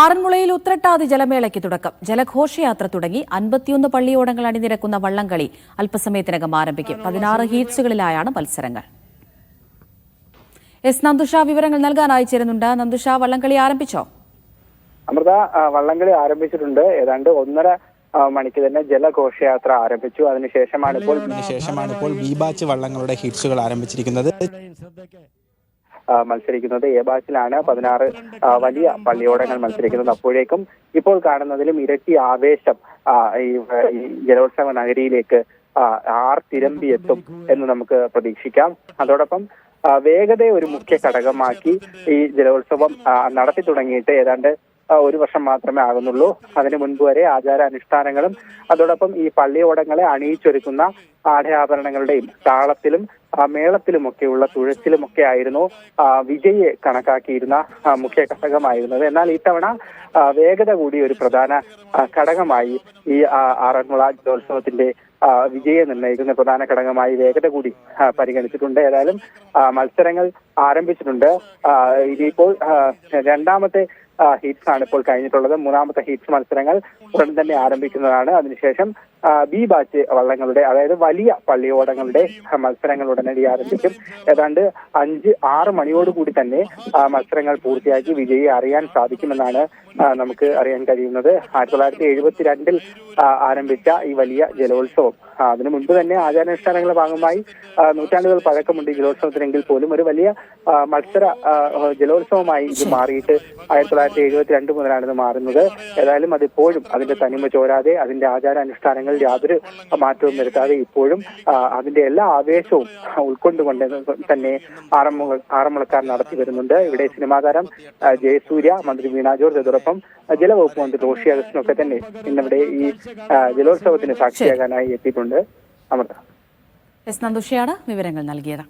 ആറന്മുളയിൽ ഉത്രട്ടാതി ജലമേളയ്ക്ക് തുടക്കം. ജലഘോഷയാത്ര തുടങ്ങി 51 പള്ളിയോടങ്ങൾ അണിനിരക്കുന്ന വള്ളംകളി അല്പസമയത്തിനകം ആരംഭിക്കും. 16 ഹീറ്റ്സുകളിലായാണ് മത്സരങ്ങൾ. നന്ദുഷ വിവരങ്ങൾ നൽകാനായി ചേരുന്നുണ്ട്. നന്ദുഷ, വള്ളംകളി ആരംഭിച്ചോ? അമൃത, വള്ളംകളി ആരംഭിച്ചിട്ടുണ്ട്. ഏതാണ്ട് 1.5 മണിക്ക് തന്നെ ജലഘോഷയാത്ര ആരംഭിച്ചു. അതിനുശേഷമാണ് ഇപ്പോൾ ബി ബാച്ച് വള്ളങ്ങളുടെ ഹീറ്റ്സുകൾ ആരംഭിച്ചിരിക്കുന്നത്. മത്സരിക്കുന്നത് എ ബാച്ചിലാണ് 16 വലിയ പള്ളിയോടങ്ങൾ മത്സരിക്കുന്നത്. അപ്പോഴേക്കും ഇപ്പോൾ കാണുന്നതിലും ഇരട്ടി ആവേശം ഈ ജലോത്സവ നഗരിയിലേക്ക് തിരമ്പി എത്തും എന്ന് നമുക്ക് പ്രതീക്ഷിക്കാം. അതോടൊപ്പം വേഗതയെ ഒരു മുഖ്യ ഘടകമാക്കി ഈ ജലോത്സവം നടത്തി തുടങ്ങിയിട്ട് ഏതാണ്ട് 1 വർഷം മാത്രമേ ആകുന്നുള്ളൂ. അതിനു മുൻപ് വരെ ആചാരാനുഷ്ഠാനങ്ങളും അതോടൊപ്പം ഈ പള്ളിയോടങ്ങളെ അണിയിച്ചൊരുക്കുന്ന ആടയാഭരണങ്ങളുടെയും താളത്തിലും മേളത്തിലുമൊക്കെയുള്ള തുഴച്ചിലുമൊക്കെ ആയിരുന്നു വിജയെ കണക്കാക്കിയിരുന്ന മുഖ്യ ഘടകമായിരുന്നത്. എന്നാൽ ഇത്തവണ വേഗത കൂടി ഒരു പ്രധാന ഘടകമായി ഈ ആറന്മുള ജലോത്സവത്തിന്റെ വിജയെ നിർണ്ണയിക്കുന്ന പ്രധാന ഘടകമായി വേഗത കൂടി പരിഗണിച്ചിട്ടുണ്ട്. ഏതായാലും മത്സരങ്ങൾ ആരംഭിച്ചിട്ടുണ്ട്. ഇനിയിപ്പോൾ രണ്ടാമത്തെ ഹീറ്റ്സ് ആണ് ഇപ്പോൾ കഴിഞ്ഞിട്ടുള്ളത്. മൂന്നാമത്തെ ഹീറ്റ്സ് മത്സരങ്ങൾ ഉടൻ തന്നെ ആരംഭിക്കുന്നതാണ്. അതിനുശേഷം ബി ബാച്ച് വള്ളങ്ങളുടെ, അതായത് വലിയ പള്ളിയോടങ്ങളുടെ മത്സരങ്ങൾ ഉടനടി ആരംഭിക്കും. ഏതാണ്ട് 5-6 മണിയോടുകൂടി തന്നെ മത്സരങ്ങൾ പൂർത്തിയാക്കി വിജയിയെ അറിയാൻ സാധിക്കുമെന്നാണ് നമുക്ക് അറിയാൻ കഴിയുന്നത്. 1972 ആരംഭിച്ച ഈ വലിയ ജലോത്സവം അതിനു മുൻപ് തന്നെ ആചാരാനുഷ്ഠാനങ്ങളുടെ ഭാഗമായി നൂറ്റാണ്ടുകൾ പഴക്കമുണ്ട് ഈ ജലോത്സവത്തിനെങ്കിൽ പോലും ഒരു വലിയ മത്സര ജലോത്സവമായി ഇത് മാറിയിട്ട് 1972 മുതലാണ് ഇത് മാറുന്നത്. ഏതായാലും അതിപ്പോഴും അതിന്റെ തനിമ ചോരാതെ, അതിന്റെ ആചാരാനുഷ്ഠാനങ്ങളിൽ യാതൊരു മാറ്റവും വരുത്താതെ ഇപ്പോഴും അതിന്റെ എല്ലാ ആവേശവും ഉൾക്കൊണ്ടുകൊണ്ട് തന്നെ ആറന്മുളക്കാർ നടത്തി വരുന്നുണ്ട്. ഇവിടെ സിനിമാ താരം ജയസൂര്യ, മന്ത്രി വീണ ജോർജ്, അതോടൊപ്പം ജലവകുപ്പ് മന്ത്രി റോഷി അഗസ്റ്റിനൊക്കെ തന്നെ ഇന്നിവിടെ ഈ ജലോത്സവത്തിന് സാക്ഷിയാകാനായി എത്തിയിട്ടുണ്ട്. അമൃത, നന്ദുഷയാണ് വിവരങ്ങൾ നൽകിയത്.